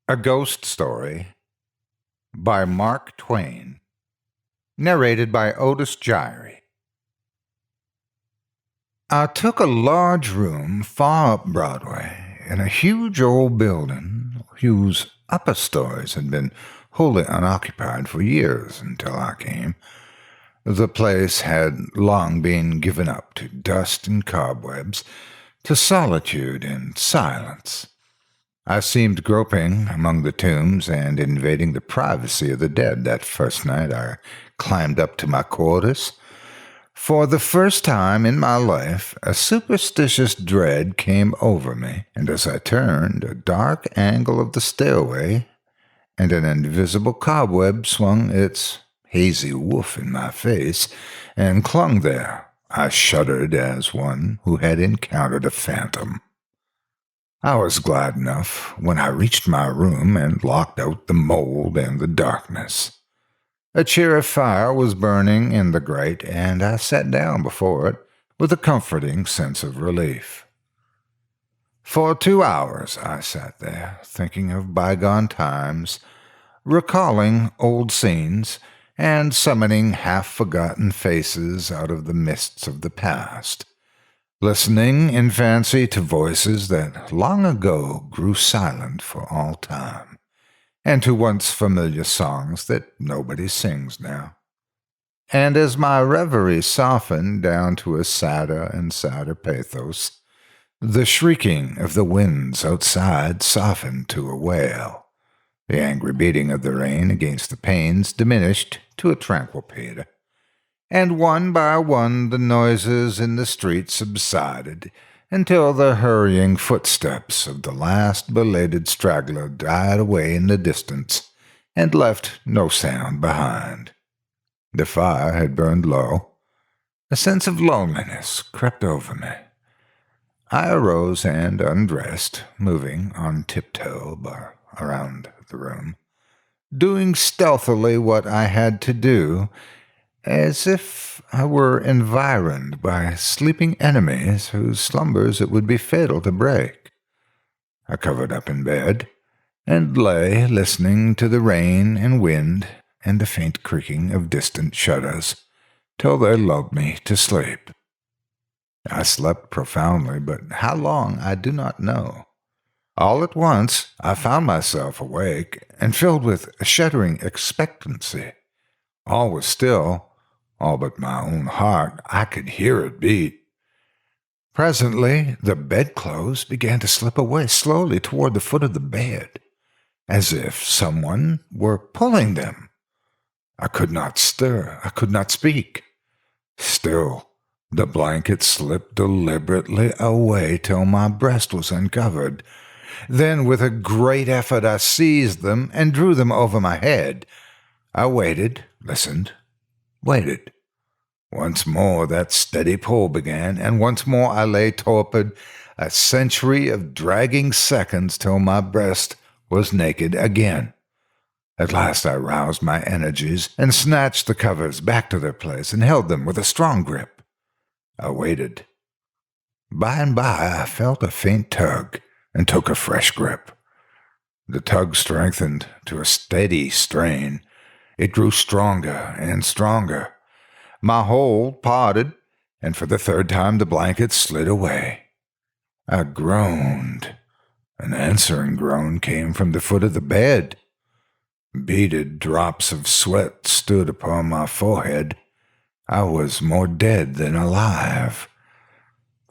A Ghost Story by Mark Twain, narrated by Otis Jiry. I took a large room far up Broadway in a huge old building whose upper stories had been wholly unoccupied for years until I came. The place had long been given up to dust and cobwebs, to solitude and silence. I seemed groping among the tombs and invading the privacy of the dead that first night I climbed up to my quarters. For the first time in my life, a superstitious dread came over me, and as I turned, a dark angle of the stairway and an invisible cobweb swung its hazy woof in my face and clung there. I shuddered as one who had encountered a phantom. I was glad enough when I reached my room and locked out the mold and the darkness. A cheery fire was burning in the grate, and I sat down before it with a comforting sense of relief. For 2 hours I sat there, thinking of bygone times, recalling old scenes, and summoning half-forgotten faces out of the mists of the past, listening in fancy to voices that long ago grew silent for all time, and to once familiar songs that nobody sings now. And as my reverie softened down to a sadder and sadder pathos, the shrieking of the winds outside softened to a wail. The angry beating of the rain against the panes diminished to a tranquil patter, and one by one the noises in the street subsided until the hurrying footsteps of the last belated straggler died away in the distance and left no sound behind. The fire had burned low. A sense of loneliness crept over me. I arose and undressed, moving on tiptoe around the room, doing stealthily what I had to do, as if I were environed by sleeping enemies whose slumbers it would be fatal to break. I covered up in bed, and lay listening to the rain and wind and the faint creaking of distant shutters, till they lulled me to sleep. I slept profoundly, but how long I do not know. All at once I found myself awake and filled with a shuddering expectancy. All was still. All but my own heart. I could hear it beat. Presently, the bedclothes began to slip away slowly toward the foot of the bed, as if someone were pulling them. I could not stir. I could not speak. Still, the blanket slipped deliberately away till my breast was uncovered. Then, with a great effort, I seized them and drew them over my head. I waited, listened, waited. Once more that steady pull began, and once more I lay torpid, a century of dragging seconds till my breast was naked again. At last I roused my energies and snatched the covers back to their place and held them with a strong grip. I waited. By and by I felt a faint tug and took a fresh grip. The tug strengthened to a steady strain. It grew stronger and stronger. My hold parted, and for the third time the blanket slid away. I groaned. An answering groan came from the foot of the bed. Beaded drops of sweat stood upon my forehead. I was more dead than alive.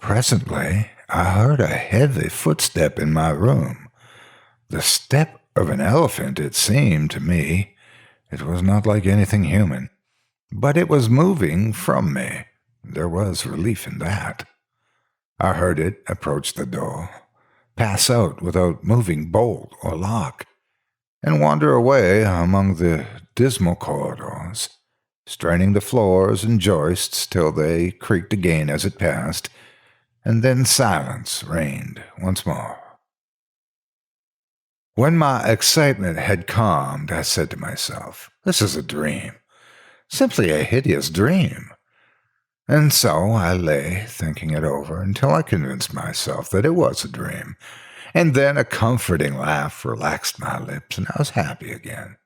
Presently I heard a heavy footstep in my room. The step of an elephant, it seemed to me. It was not like anything human, but it was moving from me. There was relief in that. I heard it approach the door, pass out without moving bolt or lock, and wander away among the dismal corridors, straining the floors and joists till they creaked again as it passed, and then silence reigned once more. When my excitement had calmed, I said to myself, "This is a dream, simply a hideous dream." And so I lay thinking it over until I convinced myself that it was a dream, And then a comforting laugh relaxed my lips, and I was happy again.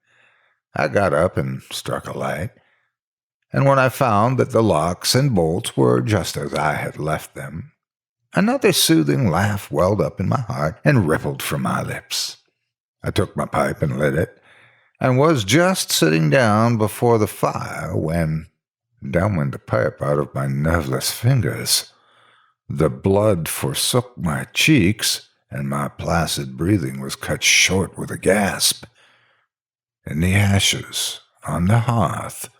I got up and struck a light, and when I found that the locks and bolts were just as I had left them, another soothing laugh welled up in my heart and rippled from my lips. I took my pipe and lit it, and was just sitting down before the fire when down went the pipe out of my nerveless fingers. The blood forsook my cheeks, and my placid breathing was cut short with a gasp. In the ashes, on the hearth,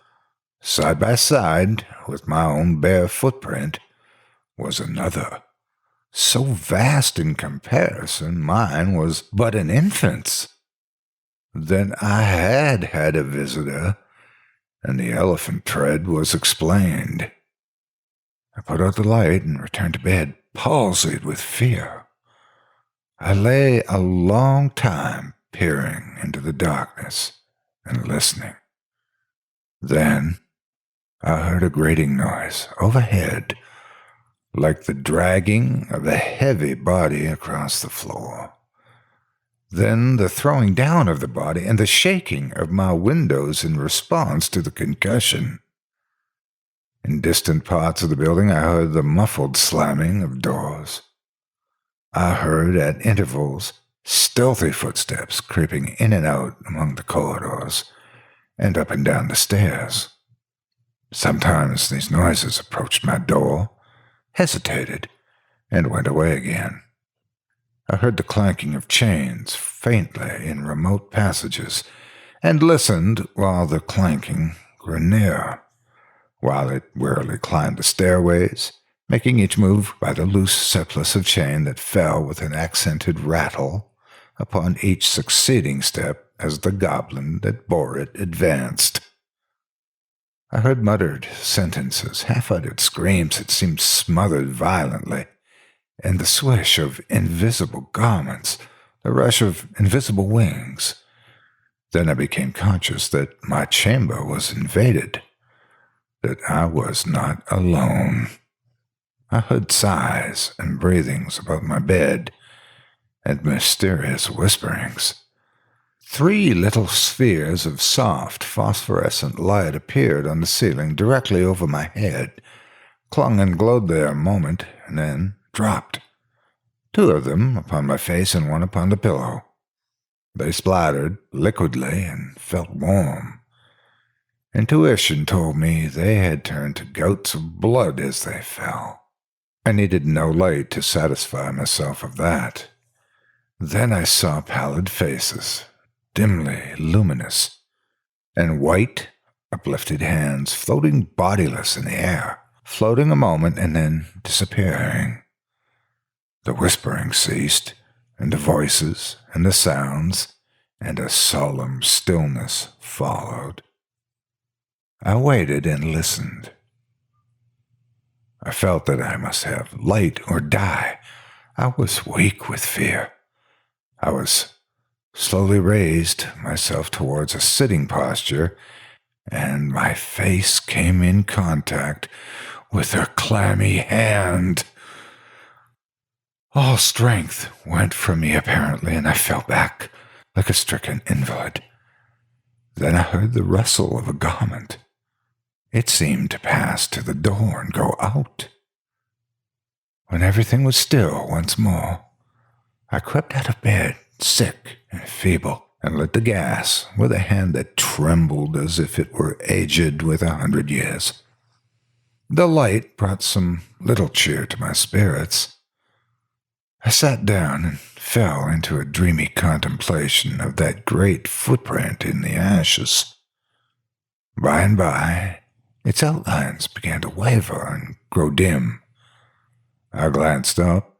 side by side with my own bare footprint, was another, so vast in comparison mine was but an infant's. Then I had had a visitor, and the elephant tread was explained. I put out the light and returned to bed, palsied with fear. I lay a long time peering into the darkness and listening. Then I heard a grating noise overhead, like the dragging of a heavy body across the floor. Then the throwing down of the body and the shaking of my windows in response to the concussion. In distant parts of the building I heard the muffled slamming of doors. I heard at intervals stealthy footsteps creeping in and out among the corridors and up and down the stairs. Sometimes these noises approached my door, hesitated, and went away again. I heard the clanking of chains faintly in remote passages, and listened while the clanking grew nearer, while it wearily climbed the stairways, making each move by the loose surplus of chain that fell with an accented rattle upon each succeeding step as the goblin that bore it advanced. I heard muttered sentences, half-uttered screams that seemed smothered violently, and the swish of invisible garments, the rush of invisible wings. Then I became conscious that my chamber was invaded, that I was not alone. I heard sighs and breathings above my bed, and mysterious whisperings. 3 little spheres of soft, phosphorescent light appeared on the ceiling directly over my head, clung and glowed there a moment, and then dropped. 2 of them upon my face and 1 upon the pillow. They splattered liquidly and felt warm. Intuition told me they had turned to gouts of blood as they fell. I needed no light to satisfy myself of that. Then I saw pallid faces, dimly luminous, and white, uplifted hands floating bodiless in the air, floating a moment and then disappearing. The whispering ceased, and the voices and the sounds, and a solemn stillness followed. I waited and listened. I felt that I must have light or die. I was weak with fear. I was slowly raised myself towards a sitting posture, and my face came in contact with a clammy hand. All strength went from me apparently, and I fell back like a stricken invalid. Then I heard the rustle of a garment. It seemed to pass to the door and go out. When everything was still once more, I crept out of bed, sick and feeble, and lit the gas with a hand that trembled as if it were aged with 100 years. The light brought some little cheer to my spirits. I sat down and fell into a dreamy contemplation of that great footprint in the ashes. By and by, its outlines began to waver and grow dim. I glanced up,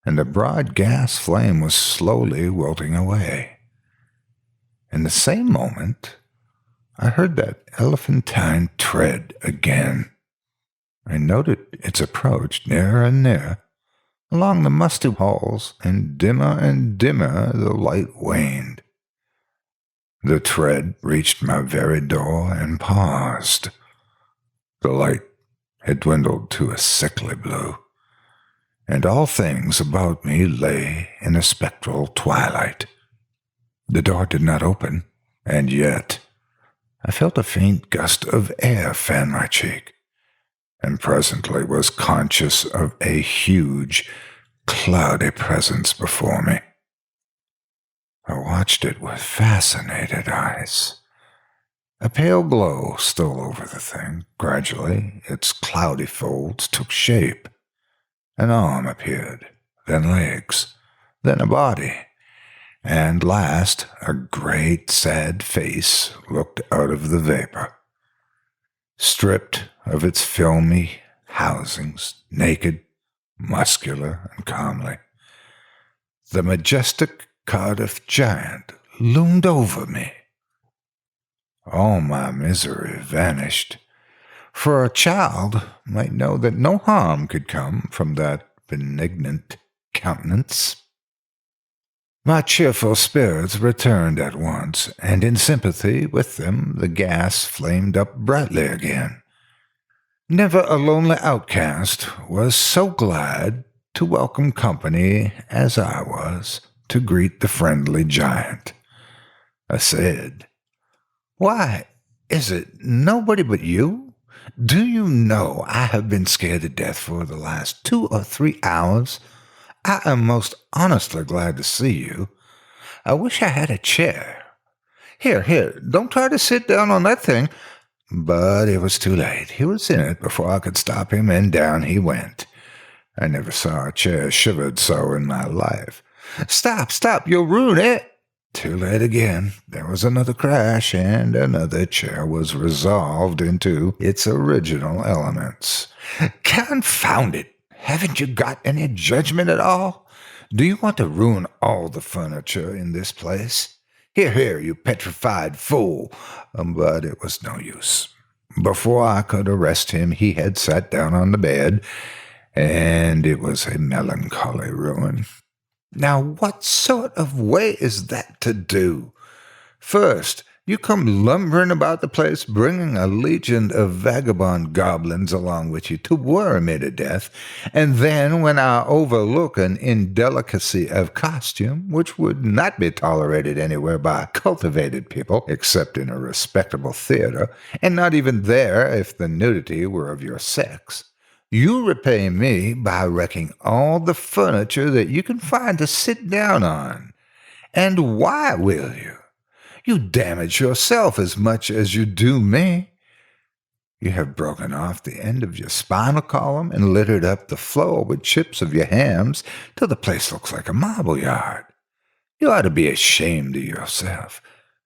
and the broad gas flame was slowly wilting away. In the same moment, I heard that elephantine tread again. I noted its approach nearer and nearer, along the musty halls, and dimmer the light waned. The tread reached my very door and paused. The light had dwindled to a sickly blue, and all things about me lay in a spectral twilight. The door did not open, and yet I felt a faint gust of air fan my cheek, and presently was conscious of a huge, cloudy presence before me. I watched it with fascinated eyes. A pale glow stole over the thing. Gradually, its cloudy folds took shape. An arm appeared, then legs, then a body, and last, a great, sad face looked out of the vapor. Stripped of its filmy housings, naked, muscular, and comely, the majestic Cardiff giant loomed over me. All my misery vanished, for a child might know that no harm could come from that benignant countenance. My cheerful spirits returned at once, and in sympathy with them the gas flamed up brightly again. Never a lonely outcast was so glad to welcome company as I was to greet the friendly giant. I said, "Why, is it nobody but you? Do you know I have been scared to death for the last 2 or 3 hours? I am most honestly glad to see you. I wish I had a chair. Here, don't try to sit down on that thing." But it was too late. He was in it before I could stop him, and down he went. I never saw a chair shivered so in my life. Stop, you'll ruin it." Too late again. There was another crash, and another chair was resolved into its original elements. "Confound it! Haven't you got any judgment at all? Do you want to ruin all the furniture in this place? Here, you petrified fool!" But it was no use. Before I could arrest him, he had sat down on the bed, and it was a melancholy ruin. Now, what sort of way is that to do? First, you come lumbering about the place, bringing a legion of vagabond goblins along with you to worry me to death, and then when I overlook an indelicacy of costume, which would not be tolerated anywhere by cultivated people, except in a respectable theater, and not even there if the nudity were of your sex, you repay me by wrecking all the furniture that you can find to sit down on. And why will you? You damage yourself as much as you do me. You have broken off the end of your spinal column and littered up the floor with chips of your hams till the place looks like a marble yard. You ought to be ashamed of yourself.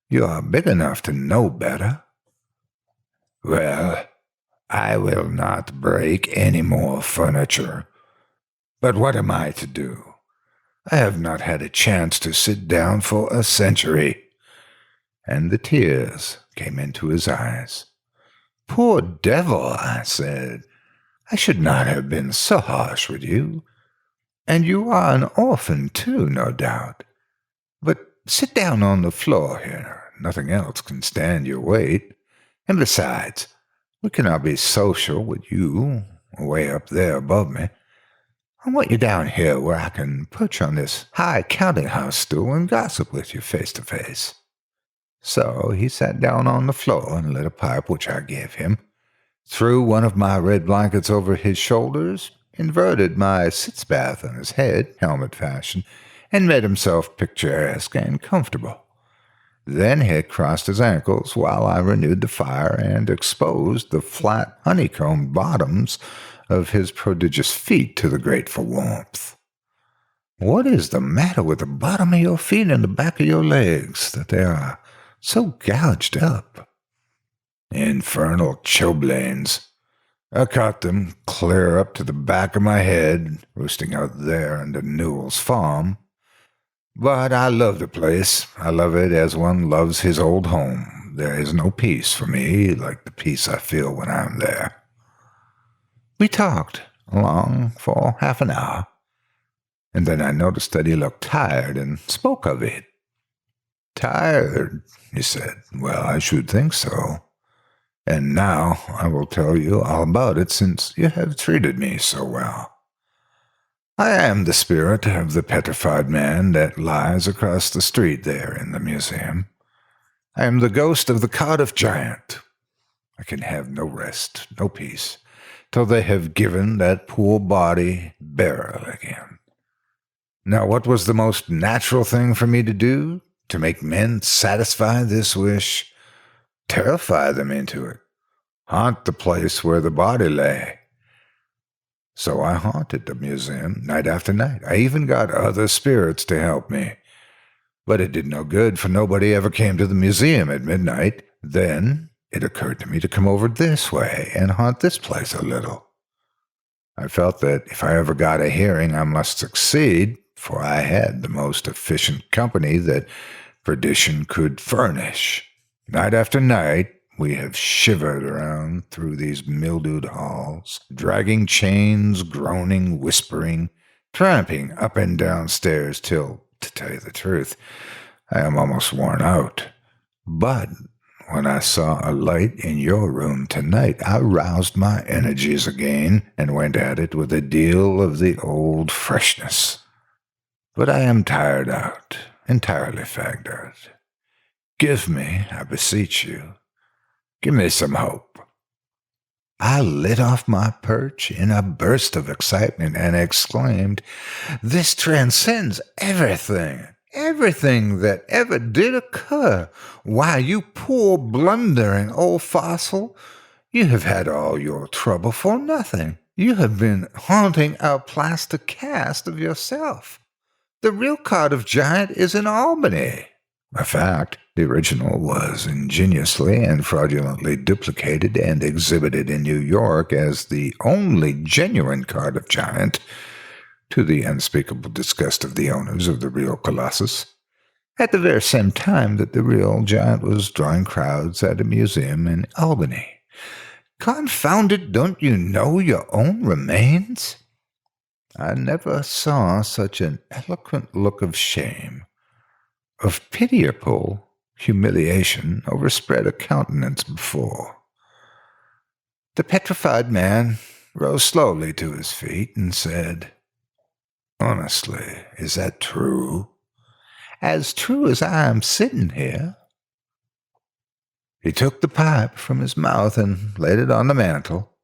You are big enough to know better. Well, I will not break any more furniture. But what am I to do? I have not had a chance to sit down for a century. And the tears came into his eyes. "Poor devil," I said. "I should not have been so harsh with you. And you are an orphan, too, no doubt. But sit down on the floor here. Nothing else can stand your weight. And besides, we cannot be social with you way up there above me. I want you down here where I can perch on this high counting-house stool and gossip with you face to face." So he sat down on the floor and lit a pipe, which I gave him, threw one of my red blankets over his shoulders, inverted my sitz-bath on his head, helmet fashion, and made himself picturesque and comfortable. Then he crossed his ankles while I renewed the fire and exposed the flat honeycomb bottoms of his prodigious feet to the grateful warmth. "What is the matter with the bottom of your feet and the back of your legs, that they are so gouged up?" "Infernal chilblains. I caught them clear up to the back of my head, roosting out there under Newell's farm. But I love the place. I love it as one loves his old home. There is no peace for me like the peace I feel when I am there." We talked along for half an hour, and then I noticed that he looked tired and spoke of it. "Tired?" he said. "Well, I should think so. And now I will tell you all about it, since you have treated me so well. I am the spirit of the petrified man that lies across the street there in the museum. I am the ghost of the Cardiff giant. I can have no rest, no peace, till they have given that poor body burial again. Now, what was the most natural thing for me to do to make men satisfy this wish? Terrify them into it. Haunt the place where the body lay. So I haunted the museum night after night. I even got other spirits to help me. But it did no good, for nobody ever came to the museum at midnight. Then it occurred to me to come over this way and haunt this place a little. I felt that if I ever got a hearing, I must succeed, for I had the most efficient company that perdition could furnish. Night after night, we have shivered around through these mildewed halls, dragging chains, groaning, whispering, tramping up and down stairs till, to tell you the truth, I am almost worn out. But when I saw a light in your room tonight, I roused my energies again and went at it with a deal of the old freshness. But I am tired out, entirely fagged out. Give me, I beseech you, give me some hope. I lit off my perch in a burst of excitement and exclaimed, "This transcends everything! Everything that ever did occur! Why, you poor blundering old fossil, you have had all your trouble for nothing. You have been haunting a plaster cast of yourself. The real Cardiff giant is in Albany." A fact, the original was ingeniously and fraudulently duplicated and exhibited in New York as the only genuine Cardiff giant, to the unspeakable disgust of the owners of the real Colossus, at the very same time that the real giant was drawing crowds at a museum in Albany. Confound it, don't you know your own remains? I never saw such an eloquent look of shame, of pitiable humiliation overspread a countenance before. The petrified man rose slowly to his feet and said, "Honestly, is that true?" "As true as I am sitting here." He took the pipe from his mouth and laid it on the mantel,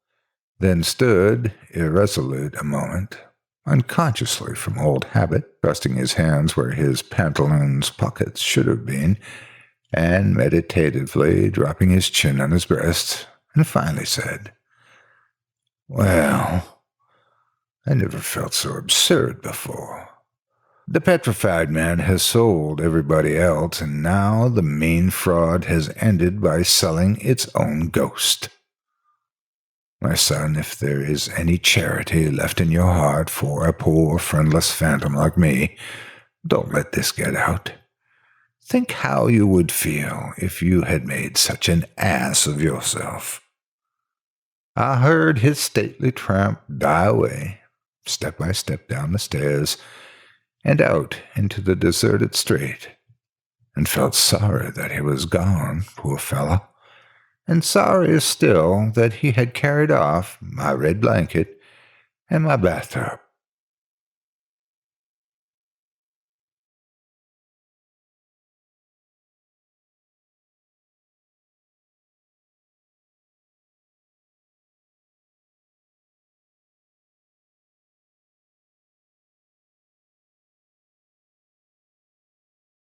then stood irresolute a moment, unconsciously from old habit, thrusting his hands where his pantaloons' pockets should have been, and meditatively dropping his chin on his breast, and finally said, "Well, I never felt so absurd before. The petrified man has sold everybody else, and now the mean fraud has ended by selling its own ghost. My son, if there is any charity left in your heart for a poor, friendless phantom like me, don't let this get out. Think how you would feel if you had made such an ass of yourself." I heard his stately tramp die away, step by step down the stairs, and out into the deserted street, and felt sorry that he was gone, poor fellow, and sorrier still that he had carried off my red blanket and my bathtub.